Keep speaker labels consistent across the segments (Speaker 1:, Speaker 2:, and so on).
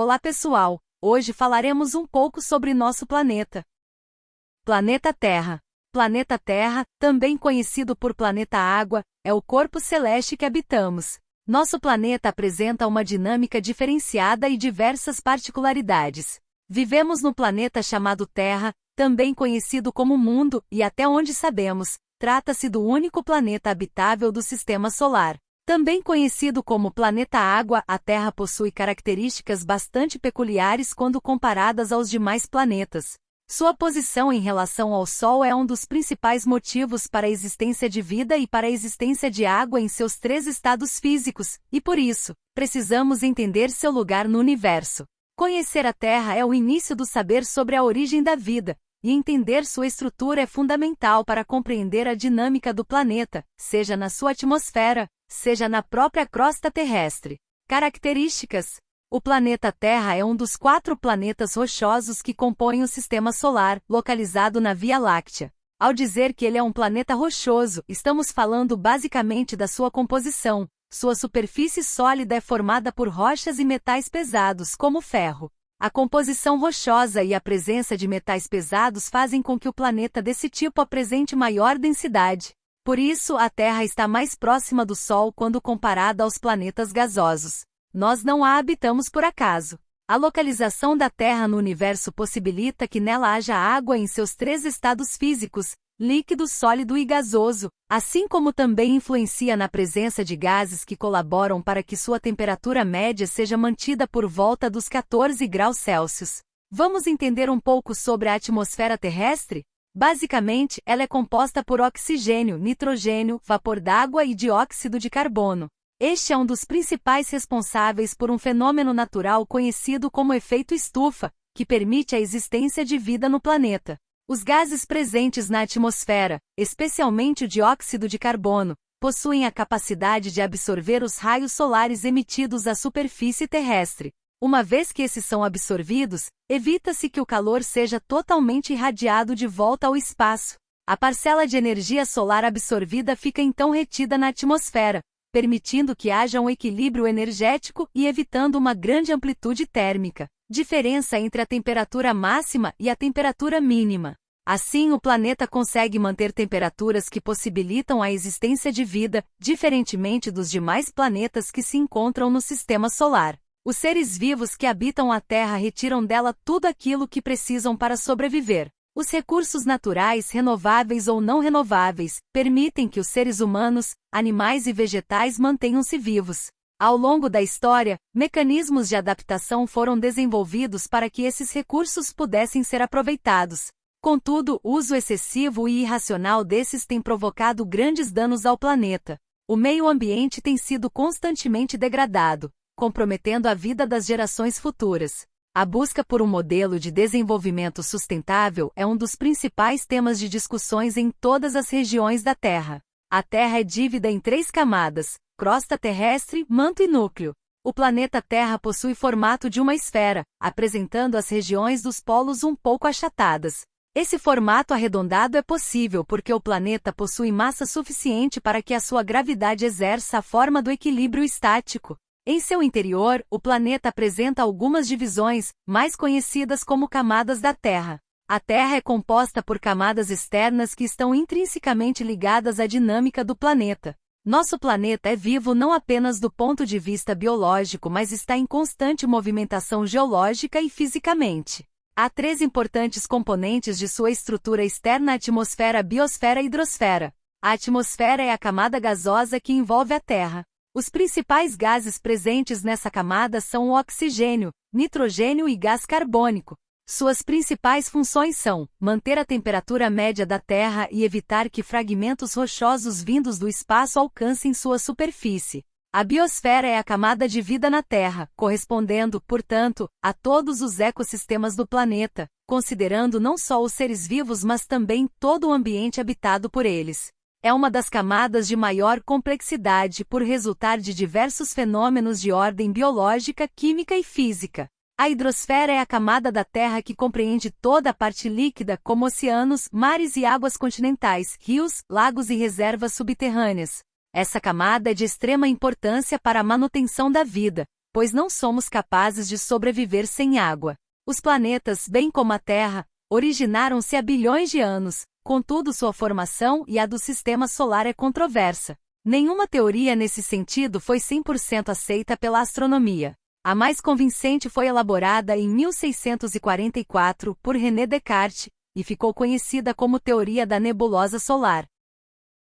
Speaker 1: Olá pessoal, hoje falaremos um pouco sobre nosso planeta. Planeta Terra. Planeta Terra, também conhecido por planeta Água, é o corpo celeste que habitamos. Nosso planeta apresenta uma dinâmica diferenciada e diversas particularidades. Vivemos no planeta chamado Terra, também conhecido como Mundo, e até onde sabemos, trata-se do único planeta habitável do Sistema Solar. Também conhecido como planeta Água, a Terra possui características bastante peculiares quando comparadas aos demais planetas. Sua posição em relação ao Sol é um dos principais motivos para a existência de vida e para a existência de água em seus 3 estados físicos, e por isso, precisamos entender seu lugar no universo. Conhecer a Terra é o início do saber sobre a origem da vida, e entender sua estrutura é fundamental para compreender a dinâmica do planeta, seja na sua atmosfera, seja na própria crosta terrestre. Características: o planeta Terra é um dos 4 planetas rochosos que compõem o Sistema Solar, localizado na Via Láctea. Ao dizer que ele é um planeta rochoso, estamos falando basicamente da sua composição. Sua superfície sólida é formada por rochas e metais pesados, como o ferro. A composição rochosa e a presença de metais pesados fazem com que o planeta desse tipo apresente maior densidade. Por isso, a Terra está mais próxima do Sol quando comparada aos planetas gasosos. Nós não a habitamos por acaso. A localização da Terra no universo possibilita que nela haja água em seus 3 estados físicos, líquido, sólido e gasoso, assim como também influencia na presença de gases que colaboram para que sua temperatura média seja mantida por volta dos 14 graus Celsius. Vamos entender um pouco sobre a atmosfera terrestre? Basicamente, ela é composta por oxigênio, nitrogênio, vapor d'água e dióxido de carbono. Este é um dos principais responsáveis por um fenômeno natural conhecido como efeito estufa, que permite a existência de vida no planeta. Os gases presentes na atmosfera, especialmente o dióxido de carbono, possuem a capacidade de absorver os raios solares emitidos à superfície terrestre. Uma vez que esses são absorvidos, evita-se que o calor seja totalmente irradiado de volta ao espaço. A parcela de energia solar absorvida fica então retida na atmosfera, permitindo que haja um equilíbrio energético e evitando uma grande amplitude térmica, diferença entre a temperatura máxima e a temperatura mínima. Assim, o planeta consegue manter temperaturas que possibilitam a existência de vida, diferentemente dos demais planetas que se encontram no Sistema Solar. Os seres vivos que habitam a Terra retiram dela tudo aquilo que precisam para sobreviver. Os recursos naturais, renováveis ou não renováveis, permitem que os seres humanos, animais e vegetais mantenham-se vivos. Ao longo da história, mecanismos de adaptação foram desenvolvidos para que esses recursos pudessem ser aproveitados. Contudo, o uso excessivo e irracional desses tem provocado grandes danos ao planeta. O meio ambiente tem sido constantemente degradado, comprometendo a vida das gerações futuras. A busca por um modelo de desenvolvimento sustentável é um dos principais temas de discussões em todas as regiões da Terra. A Terra é dividida em 3 camadas: crosta terrestre, manto e núcleo. O planeta Terra possui formato de uma esfera, apresentando as regiões dos polos um pouco achatadas. Esse formato arredondado é possível porque o planeta possui massa suficiente para que a sua gravidade exerça a forma do equilíbrio estático. Em seu interior, o planeta apresenta algumas divisões, mais conhecidas como camadas da Terra. A Terra é composta por camadas externas que estão intrinsecamente ligadas à dinâmica do planeta. Nosso planeta é vivo não apenas do ponto de vista biológico, mas está em constante movimentação geológica e fisicamente. Há 3 importantes componentes de sua estrutura externa: atmosfera, biosfera e hidrosfera. A atmosfera é a camada gasosa que envolve a Terra. Os principais gases presentes nessa camada são o oxigênio, nitrogênio e gás carbônico. Suas principais funções são manter a temperatura média da Terra e evitar que fragmentos rochosos vindos do espaço alcancem sua superfície. A biosfera é a camada de vida na Terra, correspondendo, portanto, a todos os ecossistemas do planeta, considerando não só os seres vivos mas também todo o ambiente habitado por eles. É uma das camadas de maior complexidade por resultar de diversos fenômenos de ordem biológica, química e física. A hidrosfera é a camada da Terra que compreende toda a parte líquida, como oceanos, mares e águas continentais, rios, lagos e reservas subterrâneas. Essa camada é de extrema importância para a manutenção da vida, pois não somos capazes de sobreviver sem água. Os planetas, bem como a Terra, originaram-se há bilhões de anos, contudo sua formação e a do sistema solar é controversa. Nenhuma teoria nesse sentido foi 100% aceita pela astronomia. A mais convincente foi elaborada em 1644 por René Descartes, e ficou conhecida como teoria da nebulosa solar.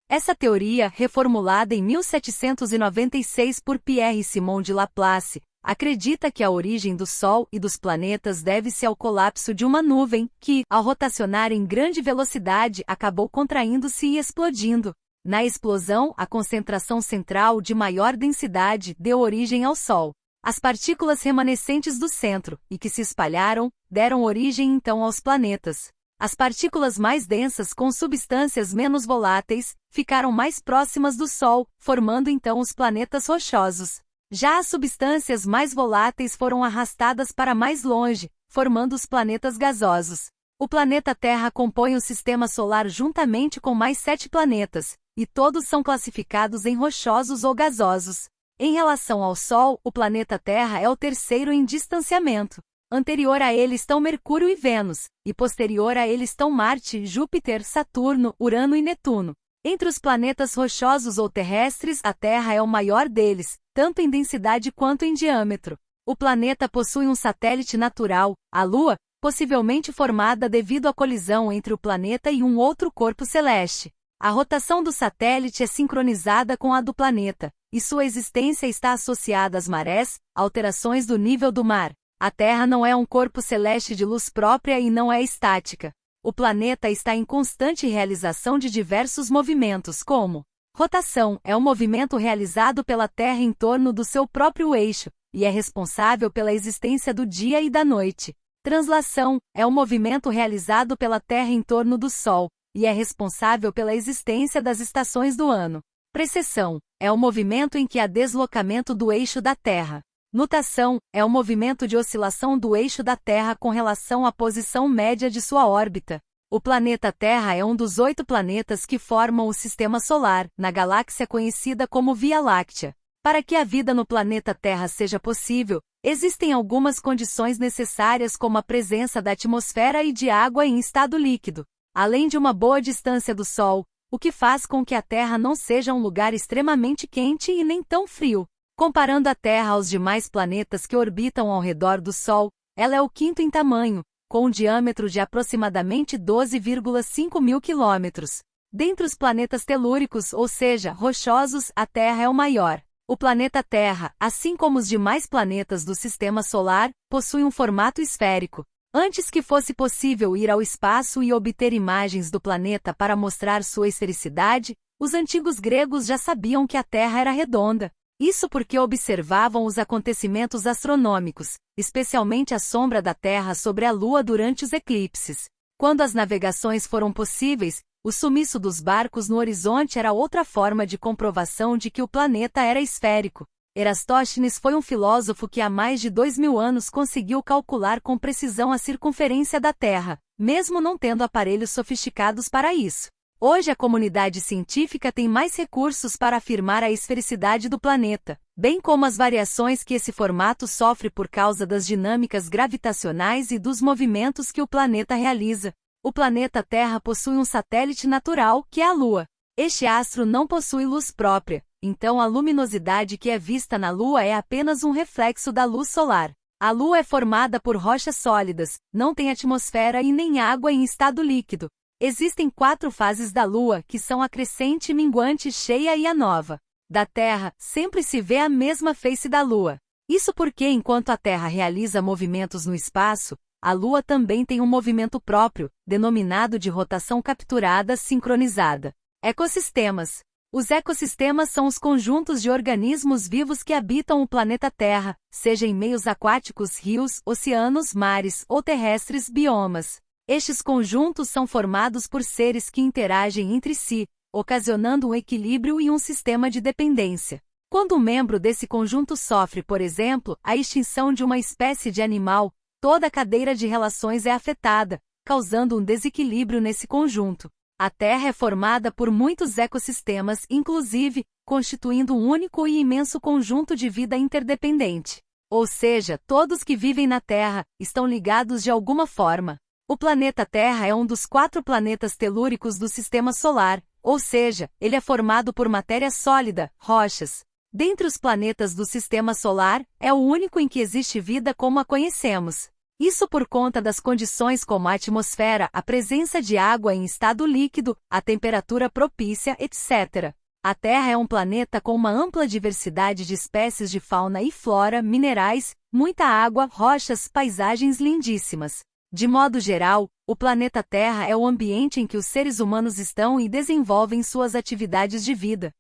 Speaker 1: Essa teoria, reformulada em 1796 por Pierre-Simon de Laplace, acredita que a origem do Sol e dos planetas deve-se ao colapso de uma nuvem que, ao rotacionar em grande velocidade, acabou contraindo-se e explodindo. Na explosão, a concentração central de maior densidade deu origem ao Sol. As partículas remanescentes do centro, e que se espalharam, deram origem então aos planetas. As partículas mais densas com substâncias menos voláteis, ficaram mais próximas do Sol, formando então os planetas rochosos. Já as substâncias mais voláteis foram arrastadas para mais longe, formando os planetas gasosos. O planeta Terra compõe o Sistema Solar juntamente com mais 7 planetas, e todos são classificados em rochosos ou gasosos. Em relação ao Sol, o planeta Terra é o terceiro em distanciamento. Anterior a ele estão Mercúrio e Vênus, e posterior a ele estão Marte, Júpiter, Saturno, Urano e Netuno. Entre os planetas rochosos ou terrestres, a Terra é o maior deles, tanto em densidade quanto em diâmetro. O planeta possui um satélite natural, a Lua, possivelmente formada devido à colisão entre o planeta e um outro corpo celeste. A rotação do satélite é sincronizada com a do planeta, e sua existência está associada às marés, alterações do nível do mar. A Terra não é um corpo celeste de luz própria e não é estática. O planeta está em constante realização de diversos movimentos, como rotação, é um movimento realizado pela Terra em torno do seu próprio eixo, e é responsável pela existência do dia e da noite. Translação, é um movimento realizado pela Terra em torno do Sol, e é responsável pela existência das estações do ano. Precessão, é o movimento em que há deslocamento do eixo da Terra. Nutação, é o movimento de oscilação do eixo da Terra com relação à posição média de sua órbita. O planeta Terra é um dos 8 planetas que formam o Sistema Solar, na galáxia conhecida como Via Láctea. Para que a vida no planeta Terra seja possível, existem algumas condições necessárias como a presença da atmosfera e de água em estado líquido, além de uma boa distância do Sol, o que faz com que a Terra não seja um lugar extremamente quente e nem tão frio. Comparando a Terra aos demais planetas que orbitam ao redor do Sol, ela é o quinto em tamanho, com um diâmetro de aproximadamente 12,5 mil quilômetros. Dentre os planetas telúricos, ou seja, rochosos, a Terra é o maior. O planeta Terra, assim como os demais planetas do Sistema Solar, possui um formato esférico. Antes que fosse possível ir ao espaço e obter imagens do planeta para mostrar sua esfericidade, os antigos gregos já sabiam que a Terra era redonda. Isso porque observavam os acontecimentos astronômicos, especialmente a sombra da Terra sobre a Lua durante os eclipses. Quando as navegações foram possíveis, o sumiço dos barcos no horizonte era outra forma de comprovação de que o planeta era esférico. Eratóstenes foi um filósofo que há mais de 2000 anos conseguiu calcular com precisão a circunferência da Terra, mesmo não tendo aparelhos sofisticados para isso. Hoje a comunidade científica tem mais recursos para afirmar a esfericidade do planeta, bem como as variações que esse formato sofre por causa das dinâmicas gravitacionais e dos movimentos que o planeta realiza. O planeta Terra possui um satélite natural, que é a Lua. Este astro não possui luz própria, então a luminosidade que é vista na Lua é apenas um reflexo da luz solar. A Lua é formada por rochas sólidas, não tem atmosfera e nem água em estado líquido. Existem 4 fases da Lua, que são a crescente, minguante, cheia e a nova. Da Terra, sempre se vê a mesma face da Lua. Isso porque enquanto a Terra realiza movimentos no espaço, a Lua também tem um movimento próprio, denominado de rotação capturada sincronizada. Ecossistemas. Os ecossistemas são os conjuntos de organismos vivos que habitam o planeta Terra, seja em meios aquáticos, rios, oceanos, mares ou terrestres, biomas. Estes conjuntos são formados por seres que interagem entre si, ocasionando um equilíbrio e um sistema de dependência. Quando um membro desse conjunto sofre, por exemplo, a extinção de uma espécie de animal, toda a cadeia de relações é afetada, causando um desequilíbrio nesse conjunto. A Terra é formada por muitos ecossistemas, inclusive, constituindo um único e imenso conjunto de vida interdependente. Ou seja, todos que vivem na Terra estão ligados de alguma forma. O planeta Terra é um dos 4 planetas telúricos do Sistema Solar, ou seja, ele é formado por matéria sólida, rochas. Dentre os planetas do Sistema Solar, é o único em que existe vida como a conhecemos. Isso por conta das condições como a atmosfera, a presença de água em estado líquido, a temperatura propícia, etc. A Terra é um planeta com uma ampla diversidade de espécies de fauna e flora, minerais, muita água, rochas, paisagens lindíssimas. De modo geral, o planeta Terra é o ambiente em que os seres humanos estão e desenvolvem suas atividades de vida.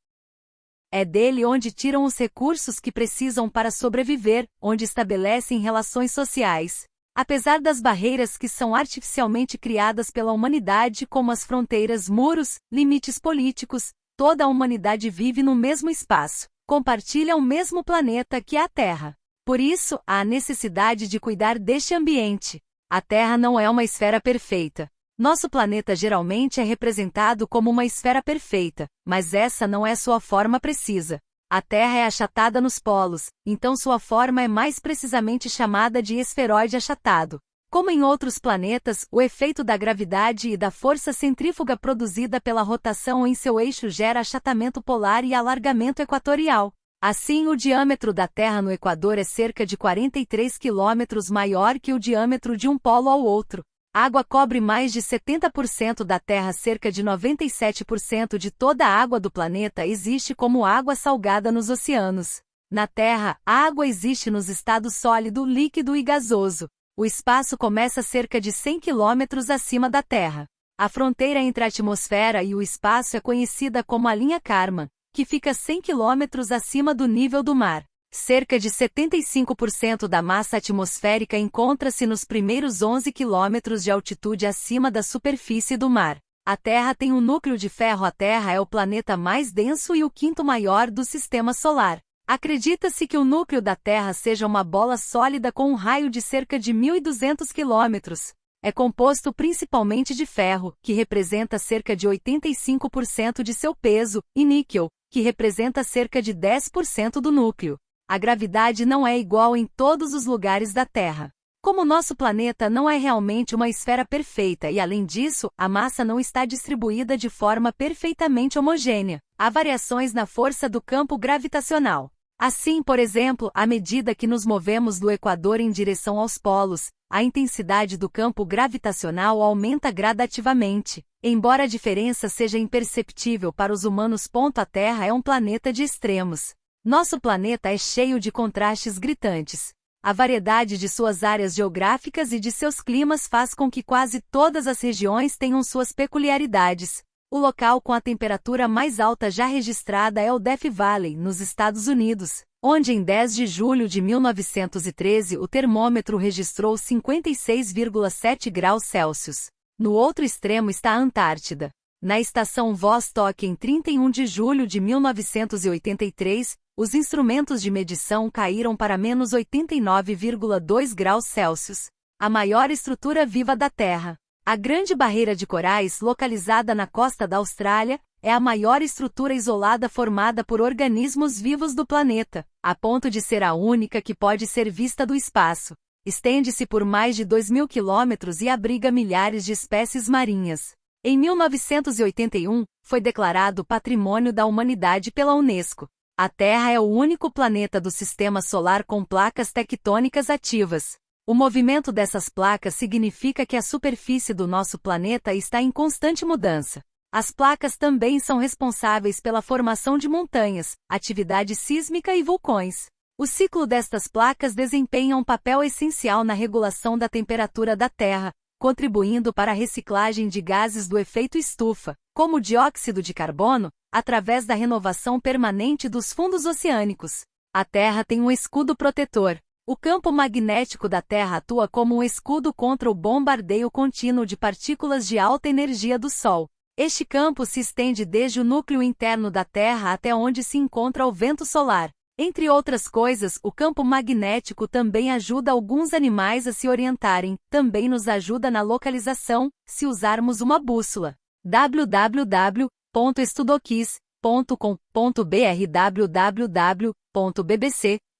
Speaker 1: É dele onde tiram os recursos que precisam para sobreviver, onde estabelecem relações sociais. Apesar das barreiras que são artificialmente criadas pela humanidade, como as fronteiras, muros, limites políticos, toda a humanidade vive no mesmo espaço, compartilha o mesmo planeta que a Terra. Por isso, há a necessidade de cuidar deste ambiente. A Terra não é uma esfera perfeita. Nosso planeta geralmente é representado como uma esfera perfeita, mas essa não é sua forma precisa. A Terra é achatada nos polos, então sua forma é mais precisamente chamada de esferoide achatado. Como em outros planetas, o efeito da gravidade e da força centrífuga produzida pela rotação em seu eixo gera achatamento polar e alargamento equatorial. Assim, o diâmetro da Terra no Equador é cerca de 43 km maior que o diâmetro de um polo ao outro. A água cobre mais de 70% da Terra, cerca de 97% de toda a água do planeta existe como água salgada nos oceanos. Na Terra, a água existe nos estados sólido, líquido e gasoso. O espaço começa cerca de 100 km acima da Terra. A fronteira entre a atmosfera e o espaço é conhecida como a linha Kármán, que fica 100 km acima do nível do mar. Cerca de 75% da massa atmosférica encontra-se nos primeiros 11 km de altitude acima da superfície do mar. A Terra tem um núcleo de ferro. A Terra é o planeta mais denso e o 5º maior do Sistema Solar. Acredita-se que o núcleo da Terra seja uma bola sólida com um raio de cerca de 1.200 km. É composto principalmente de ferro, que representa cerca de 85% de seu peso, e níquel, que representa cerca de 10% do núcleo. A gravidade não é igual em todos os lugares da Terra. Como nosso planeta não é realmente uma esfera perfeita e, além disso, a massa não está distribuída de forma perfeitamente homogênea, há variações na força do campo gravitacional. Assim, por exemplo, à medida que nos movemos do Equador em direção aos polos, a intensidade do campo gravitacional aumenta gradativamente. Embora a diferença seja imperceptível para os humanos, a Terra é um planeta de extremos. Nosso planeta é cheio de contrastes gritantes. A variedade de suas áreas geográficas e de seus climas faz com que quase todas as regiões tenham suas peculiaridades. O local com a temperatura mais alta já registrada é o Death Valley, nos Estados Unidos, onde em 10 de julho de 1913 o termômetro registrou 56,7 graus Celsius. No outro extremo está a Antártida. Na estação Vostok em 31 de julho de 1983, os instrumentos de medição caíram para menos 89,2 graus Celsius, a maior estrutura viva da Terra. A Grande Barreira de Corais, localizada na costa da Austrália, é a maior estrutura isolada formada por organismos vivos do planeta, a ponto de ser a única que pode ser vista do espaço. Estende-se por mais de 2.000 quilômetros e abriga milhares de espécies marinhas. Em 1981, foi declarado Patrimônio da Humanidade pela Unesco. A Terra é o único planeta do Sistema Solar com placas tectônicas ativas. O movimento dessas placas significa que a superfície do nosso planeta está em constante mudança. As placas também são responsáveis pela formação de montanhas, atividade sísmica e vulcões. O ciclo destas placas desempenha um papel essencial na regulação da temperatura da Terra, contribuindo para a reciclagem de gases do efeito estufa, como o dióxido de carbono, através da renovação permanente dos fundos oceânicos. A Terra tem um escudo protetor. O campo magnético da Terra atua como um escudo contra o bombardeio contínuo de partículas de alta energia do Sol. Este campo se estende desde o núcleo interno da Terra até onde se encontra o vento solar. Entre outras coisas, o campo magnético também ajuda alguns animais a se orientarem, também nos ajuda na localização, se usarmos uma bússola. www.estudoquiz.com.br www.bbc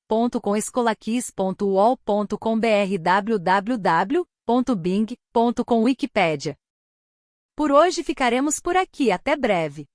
Speaker 1: www.escolaquis.uol.com.br www.bing.com Wikipédia. Por hoje ficaremos por aqui, até breve.